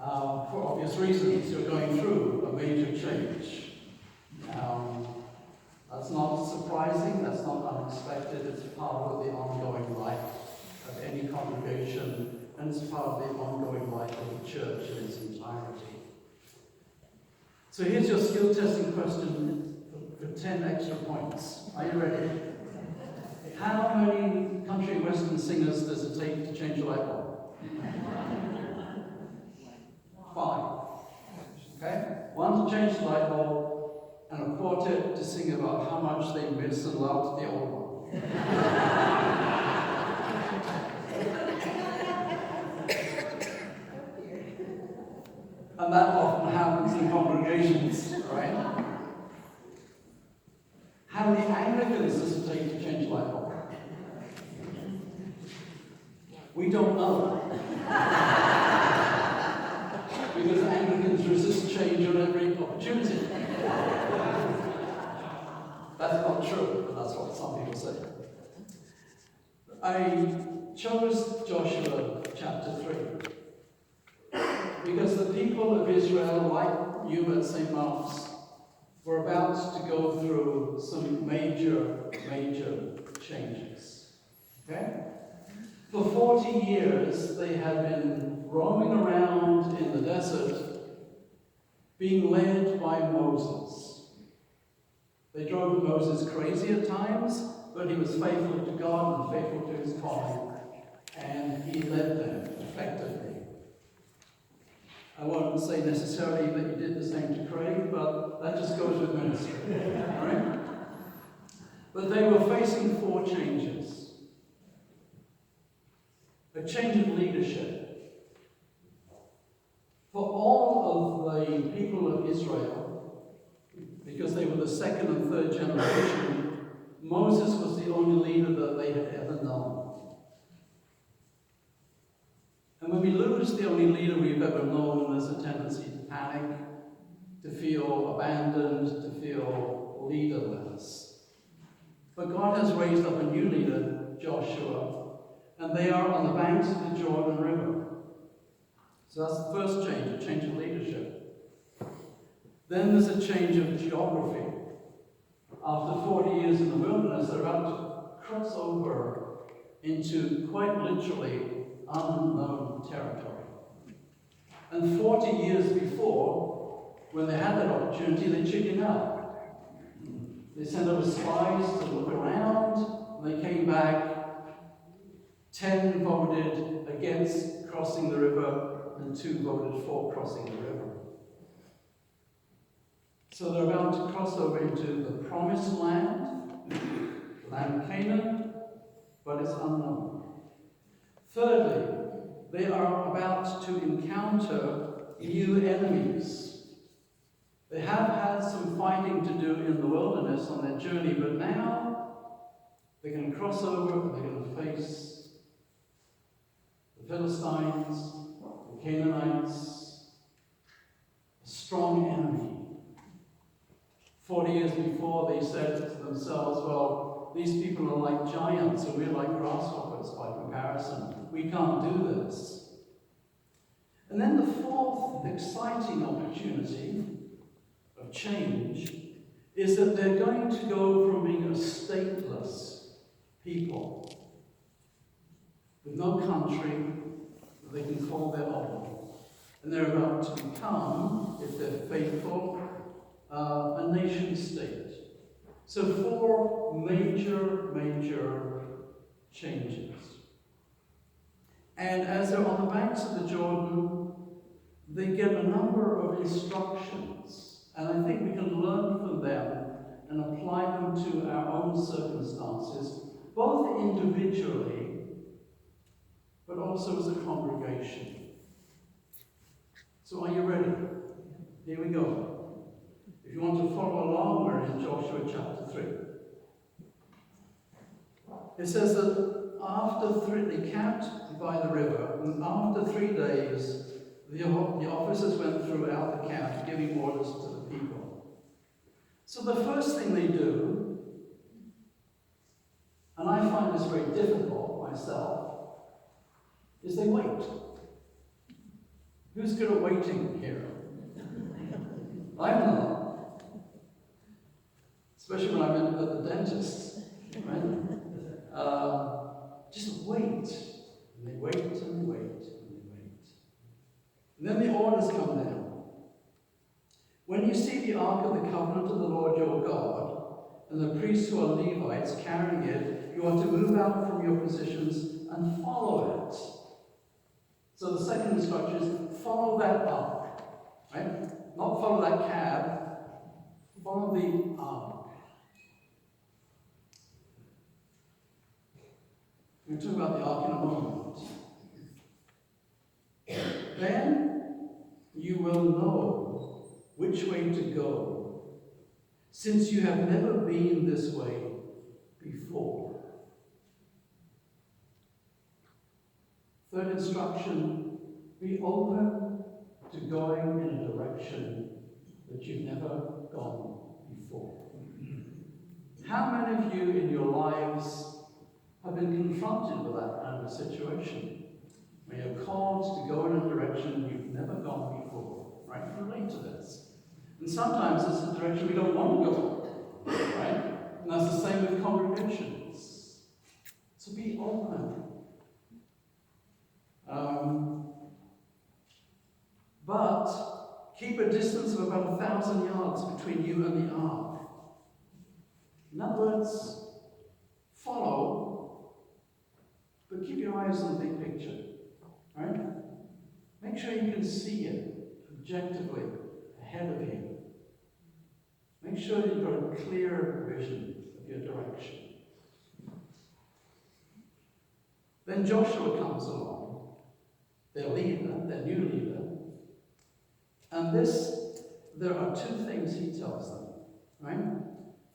For obvious reasons, you're going through a major change. That's not surprising, that's not unexpected, it's part of the ongoing life of any congregation, and it's part of the ongoing life of the church in its entirety. So here's your skill testing question for 10 extra points. Are you ready? How many country and western singers does it take to change a light bulb? 5. Okay? 1 to change the light bulb, and a quartet to sing about how much they miss and loved the old one. And that often happens in congregations, right? How many Anglicans does it take to change a light bulb? We don't know. Because Anglicans resist change on every opportunity. That's not true, but that's what some people say. I chose Joshua chapter 3 because the people of Israel, like you at St. Mark's, were about to go through some major changes. Okay? For 40 years, they had been roaming around in the desert, being led by Moses. They drove Moses crazy at times, but he was faithful to God and faithful to his calling, and he led them effectively. I won't say necessarily that he did the same to Craig, but that just goes with ministry. All right? But they were facing 4 changes. A change of leadership. For all of the people of Israel, because they were the 2nd and 3rd generation, Moses was the only leader that they had ever known. And when we lose the only leader we've ever known, there's a tendency to panic, to feel abandoned, to feel leaderless. But God has raised up a new leader, Joshua, and they are on the banks of the Jordan River. So that's the first change, a change of leadership. Then there's a change of geography. After 40 years in the wilderness, they're about to cross over into quite literally unknown territory. And 40 years before, when they had that opportunity, they chickened out. They sent over spies to look around, and they came back. 10 voted against crossing the river, and 2 voted for crossing the river. So they're about to cross over into the promised land, the land of Canaan, but it's unknown. Thirdly, they are about to encounter new enemies. They have had some fighting to do in the wilderness on their journey, but now they're going to cross over and they're going to face the Philistines, the Canaanites, a strong enemy. 40 years before, they said to themselves, well, these people are like giants and we're like grasshoppers by comparison. We can't do this. And then the 4th exciting opportunity of change is that they're going to go from being a stateless people with no country that they can call their own. And they're about to become, if they're faithful, a nation state. So 4 major changes. And as they're on the banks of the Jordan, they get a number of instructions. And I think we can learn from them and apply them to our own circumstances, both individually, but also as a congregation. So are you ready? Here we go. If you want to follow along, we're in Joshua chapter 3. It says that they camped by the river, and after 3 days, the officers went throughout the camp giving orders to the people. So the first thing they do, and I find this very difficult myself, is they wait. Who's good at waiting here? I'm not. Especially when I'm at the dentist, right? Just wait. And they wait and they wait and they wait. And then the orders come down. When you see the ark of the covenant of the Lord your God, and the priests who are Levites carrying it, you are to move out from your positions and follow it. So the second instruction is follow that ark, right? Not follow that cab, follow the ark. We'll talk about the ark in a moment. Then you will know which way to go, since you have never been this way before. Third instruction, be open to going in a direction that you've never gone before. How many of you in your lives have been confronted with that kind of situation? When you're called to go in a direction you've never gone before, right? You relate to this. And sometimes it's a direction we don't want to go, right? And that's the same with congregations. So be open. But keep a distance of about 1,000 yards between you and the ark. In other words, follow, but keep your eyes on the big picture, right? Make sure you can see it objectively ahead of you. Make sure that you've got a clear vision of your direction. Then Joshua comes along, their leader, their new leader, and there are two things he tells them, right?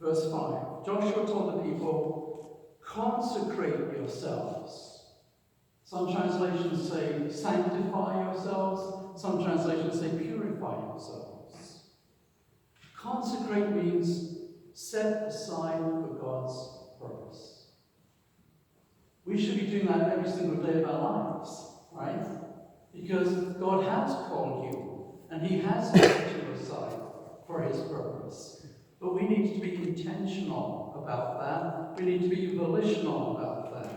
Verse 5, Joshua told the people, consecrate yourselves. Some translations say sanctify yourselves. Some translations say purify yourselves. Consecrate means set aside for God's purpose. We should be doing that every single day of our lives, right? Because God has called you and He has set you aside for His purpose. But we need to be intentional about that. We need to be volitional about that.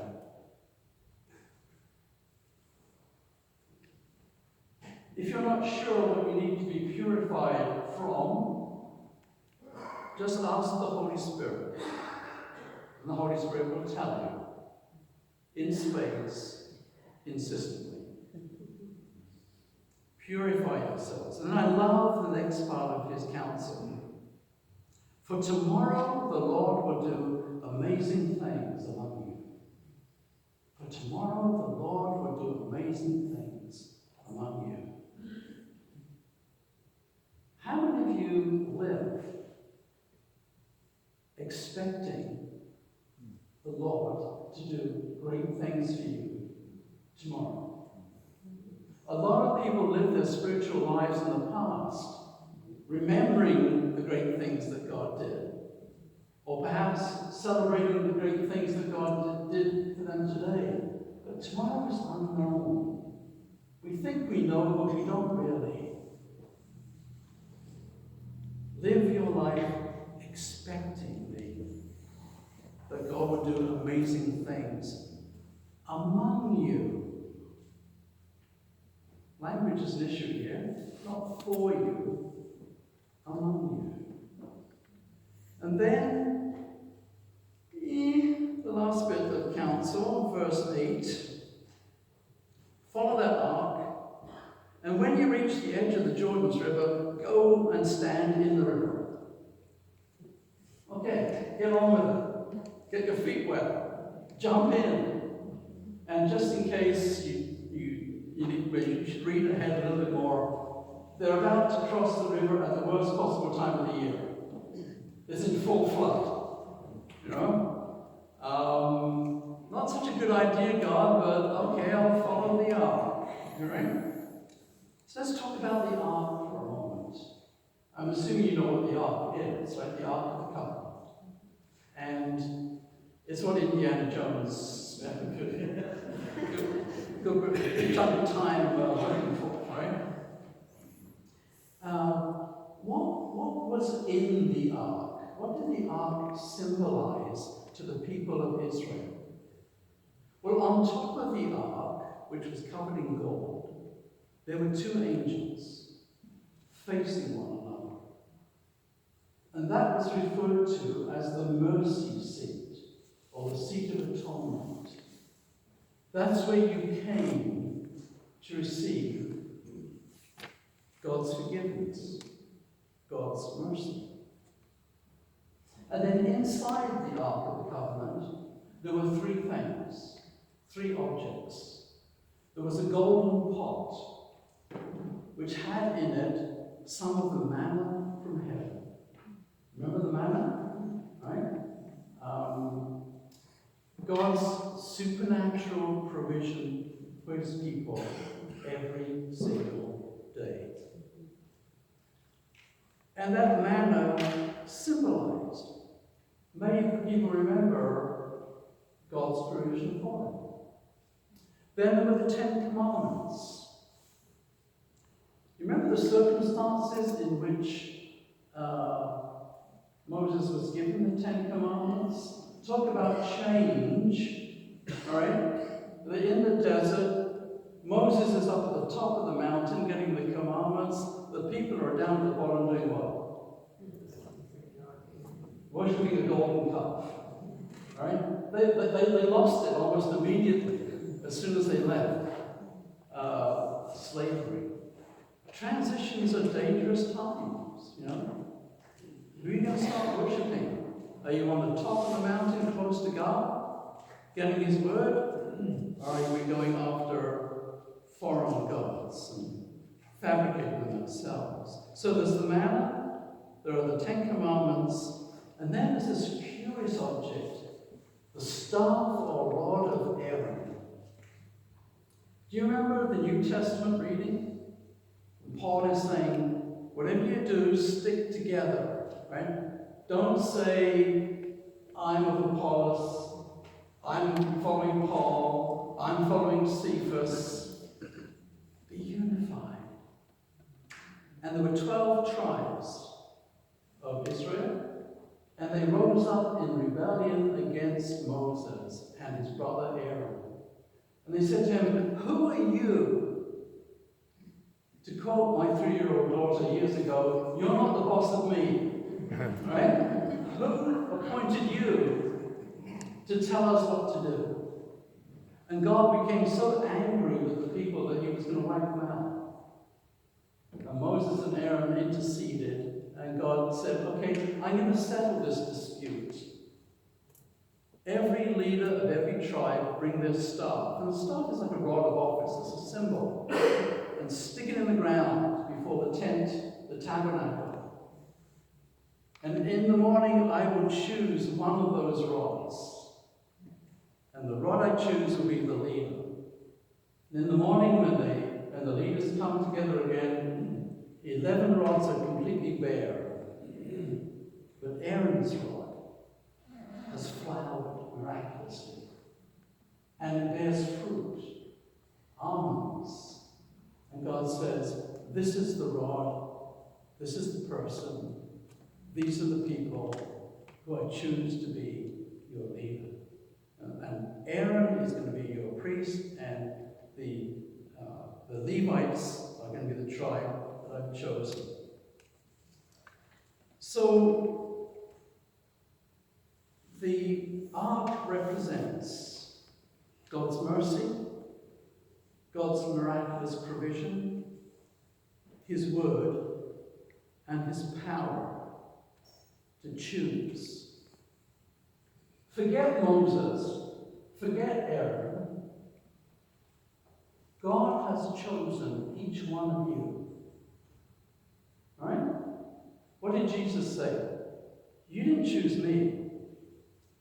If you're not sure what you need to be purified from, just ask the Holy Spirit. And the Holy Spirit will tell you in spades, insistently. Purify yourselves. And I love the next part of his counsel. For tomorrow the Lord will do amazing things among you. For tomorrow the Lord will do amazing things among you. How many of you live expecting the Lord to do great things for you tomorrow? A lot of people live their spiritual lives in the past, remembering the great things that God did, or perhaps celebrating the great things that God did for them today. But tomorrow is unknown. We think we know, but we don't really. Live your life expectingly that God will do amazing things among you. Language is an issue here, not for you, among you. And then, the last bit of counsel, verse 8. Follow that ark, and when you reach the edge of the Jordan's river, go and stand in the river. Okay, get on with it. Get your feet wet. Jump in. And just in case you should read ahead a little bit more, they're about to cross the river at the worst possible time of the year. It's in full flood. You know? Not such a good idea, God, but okay, I'll follow the ark. All right? So let's talk about the ark for a moment. I'm assuming you know what the ark is, right? The Ark of the Covenant. And it's what Indiana Jones good chunk of time looking for, right? was in the ark? What did the ark symbolize to the people of Israel? Well, on top of the ark, which was covered in gold, there were two angels facing one another. And that was referred to as the mercy seat, or the seat of atonement. That's where you came to receive God's forgiveness, God's mercy. And then inside the Ark of the Covenant, there were three things, three objects. There was a golden pot, which had in it some of the manna from heaven. Remember the manna? Right? God's supernatural provision for his people every single day. And that manna symbolized, many people remember God's provision for them. Then there were the Ten Commandments. You remember the circumstances in which Moses was given the Ten Commandments? Talk about change, all right? They're in the desert. Moses is up at the top of the mountain getting the commandments. The people are down at the bottom doing what? Worshipping a golden calf. All right? They lost it almost immediately as soon as they left slavery. Transitions are dangerous times, you know. Who are you going to start worshipping? Are you on the top of the mountain close to God, getting his word? Or are we going after foreign gods and fabricating them themselves? So there's the manna, there are the Ten Commandments, and then there's this curious object, the staff or rod of Aaron. Do you remember the New Testament reading? Paul is saying, whatever you do, stick together, right? Don't say, I'm of Apollos, I'm following Paul, I'm following Cephas. Be unified. And there were 12 tribes of Israel, and they rose up in rebellion against Moses and his brother Aaron. And they said to him, who are you? To quote my 3-year-old daughter years ago, you're not the boss of me. Right? Who appointed you to tell us what to do? And God became so angry with the people that he was going to wipe them out. And Moses and Aaron interceded, and God said, okay, I'm going to settle this dispute. Every leader of every tribe bring their staff. And the staff is like a rod of office, it's a symbol. And stick it in the ground before the tent, the tabernacle. And in the morning I will choose one of those rods. And the rod I choose will be the leader. And in the morning when the leaders come together again, 11 rods are completely bare. But Aaron's rod has flowered miraculously. And it bears fruit, almonds. And God says, this is the rod, this is the person, these are the people who I choose to be your leader. And Aaron is going to be your priest, and the Levites are going to be the tribe that I've chosen. So the ark represents God's mercy, God's miraculous provision, his word, and his power to choose. Forget Moses, forget Aaron. God has chosen each one of you. All right? What did Jesus say? You didn't choose me,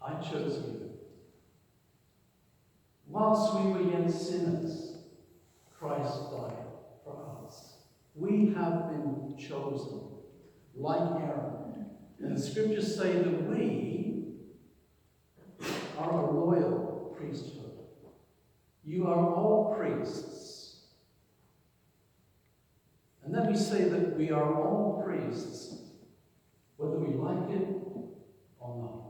I chose you. Whilst we were yet sinners, Christ died for us. We have been chosen, like Aaron. And the scriptures say that we are a royal priesthood. You are all priests. And then we say that we are all priests whether we like it or not.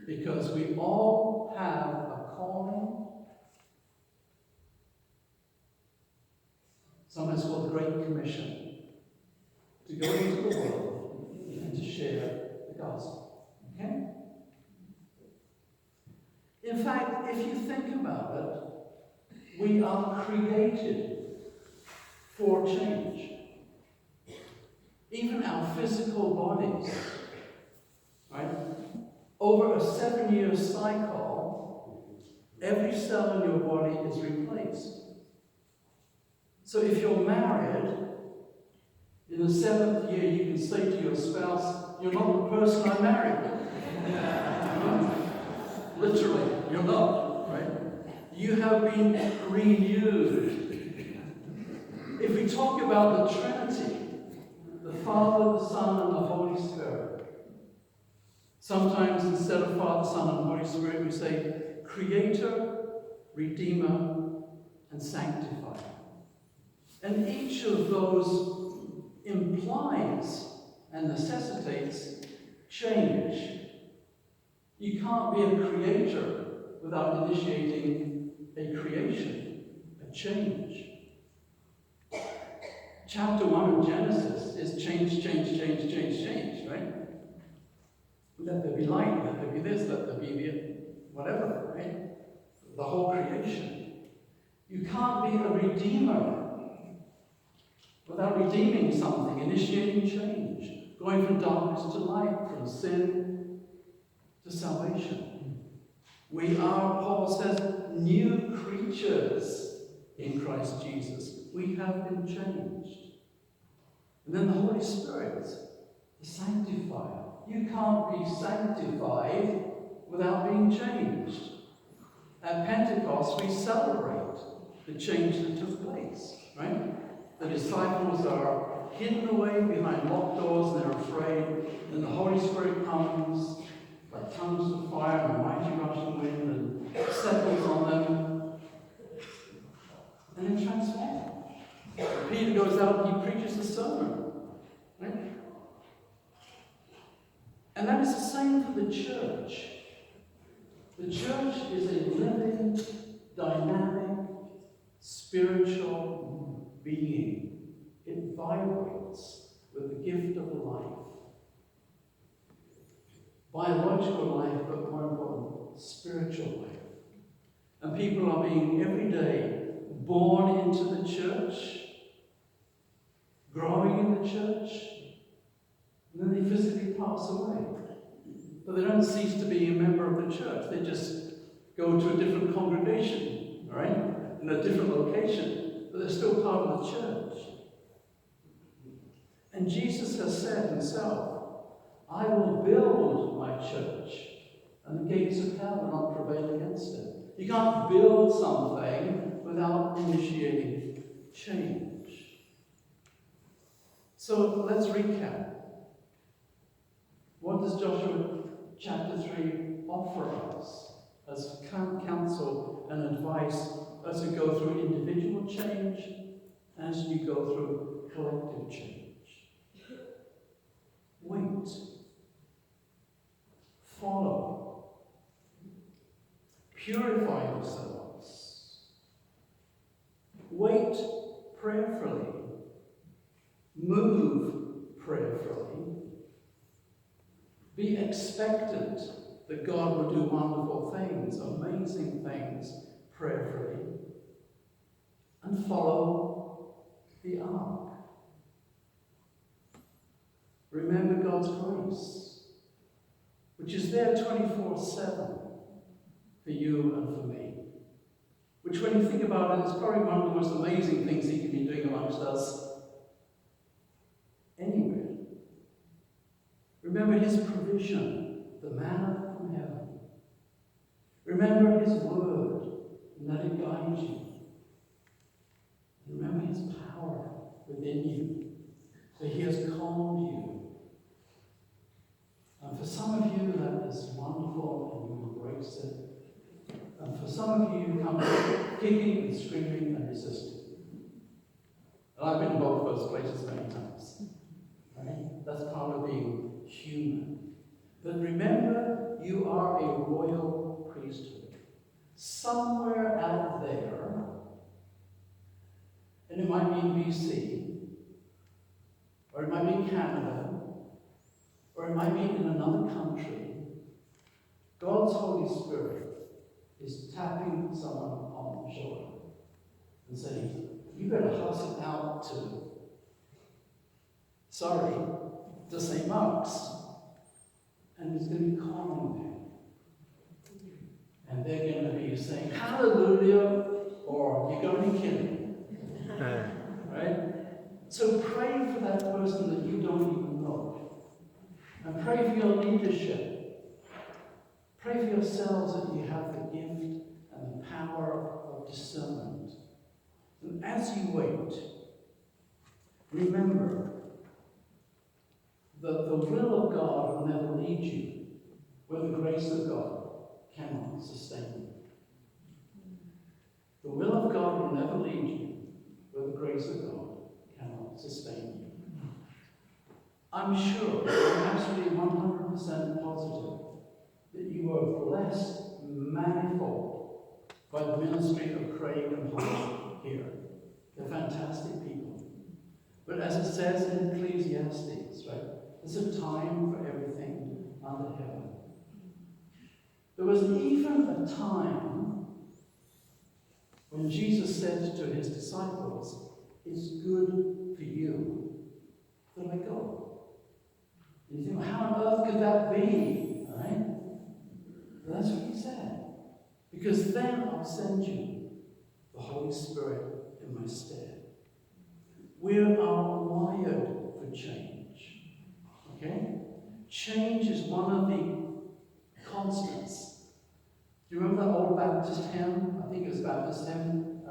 Because we all have a calling, sometimes called the Great Commission, to go into the world and to share the gospel. Okay? In fact, if you think about it, we are created for change. Even our physical bodies, right? Over a 7-year cycle, every cell in your body is replaced. So if you're married, in the 7th year you can say to your spouse, "You're not the person I married." Literally, you're not, right? You have been renewed. If we talk about the Trinity, the Father, the Son, and the Holy Spirit, sometimes instead of Father, Son, and Holy Spirit, we say Creator, Redeemer, and Sanctifier. And each of those implies and necessitates change. You can't be a creator without initiating a creation, a change. Chapter 1 of Genesis is change, change, change, change, change, right? Let there be light, let there be this, let there be whatever, right? The whole creation. You can't be a redeemer without redeeming something, initiating change, going from darkness to light, from sin to salvation. We are, Paul says, new creatures in Christ Jesus. We have been changed. And then the Holy Spirit, the sanctifier. You can't be sanctified without being changed. At Pentecost, we celebrate the change that took place, right? The disciples are hidden away behind locked doors and they're afraid. And the Holy Spirit comes like tongues of fire and a mighty rushing wind and settles on them. And then transformed. Peter goes out and he preaches the sermon. Right? And that is the same for the church. The church is a living, dynamic, spiritual being. It vibrates with the gift of life. Biological life, but more important, spiritual life. And people are being every day born into the church, growing in the church, and then they physically pass away. But they don't cease to be a member of the church. They just go to a different congregation, all right, in a different location, but they're still part of the church. And Jesus has said himself, "I will build my church, and the gates of hell will not prevail against it." You can't build something without initiating change. So let's recap. What does Joshua chapter 3 offer us as counsel and advice as we go through individual change, as you go through collective change? Wait. Follow. Purify yourselves. Wait prayerfully. Move prayerfully. Be expectant that God will do wonderful things, amazing things, prayerfully. And follow the ark. Remember God's grace, which is there 24/7 for you and for me. Which, when you think about it, is probably one of the most amazing things He can be doing amongst us anywhere. Remember His provision, the manna from heaven. Remember His word, and that it guides you. Remember His power within you, that He has calmed you. And for some of you, that is wonderful, and you embrace it. And for some of you, come kicking and screaming and resisting. And I've been in both those places many times. Right? That's part of being human. But remember, you are a royal priesthood. Somewhere out there, and it might be in BC, or it might be in Canada, or it might be in another country, God's Holy Spirit is tapping someone on the shoulder and saying, you better hustle out to Surrey, to St. Mark's. And it's going to be calling them. And they're going to be saying, hallelujah, or you're going to be kidding. Right? So pray for that person that you don't even know. And pray for your leadership. Pray for yourselves that you have the gift and the power of discernment. And as you wait, remember that the will of God will never lead you where the grace of God cannot sustain you. The will of God will never lead you where the grace of God cannot sustain you. I'm sure, I'm absolutely 100% positive that you are blessed manifold by the ministry of Craig and Paul here. They're fantastic people. But as it says in Ecclesiastes, right? There's a time for everything under heaven. There was even a time when Jesus said to his disciples, it's good for you that I go. And you think, well, how on earth could that be? Right? Well, that's what he said. Because then I'll send you the Holy Spirit in my stead. We are wired for change. Okay? Change is one of the constants. Do you remember that old Baptist hymn? I think it was Baptist hymn.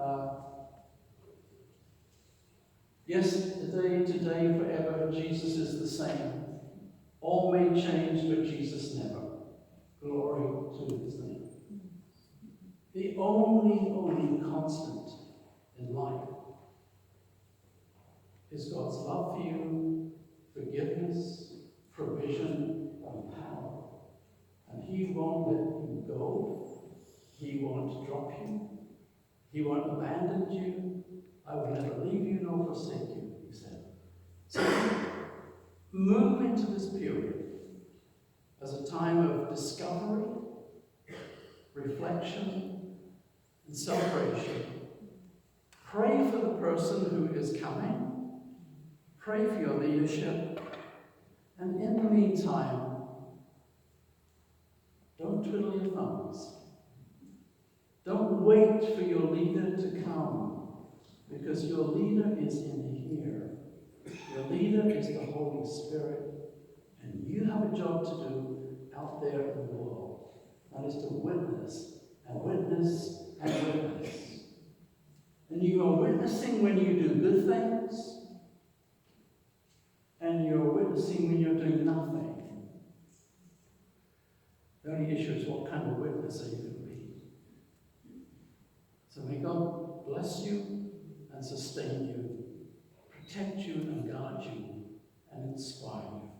Yesterday, today, forever, Jesus is the same. All may change, but Jesus never. Glory to his name. The only constant in life is God's love for you, forgiveness, provision, and power. And he won't let you go. He won't drop you. He won't abandon you. I will never leave you nor forsake you, he said. So move into this period as a time of discovery, reflection, and celebration. Pray for the person who is coming. Pray for your leadership. And in the meantime, don't twiddle your thumbs. Don't wait for your leader to come, because your leader is in here. Your leader is the Holy Spirit, and you have a job to do out there in the world. That is to witness, and witness, and witness. And you are witnessing when you do good things, and you're witnessing when you're doing nothing. The only issue is what kind of witness are you going to be? So may God bless you and sustain you, protect you and guard you and inspire you.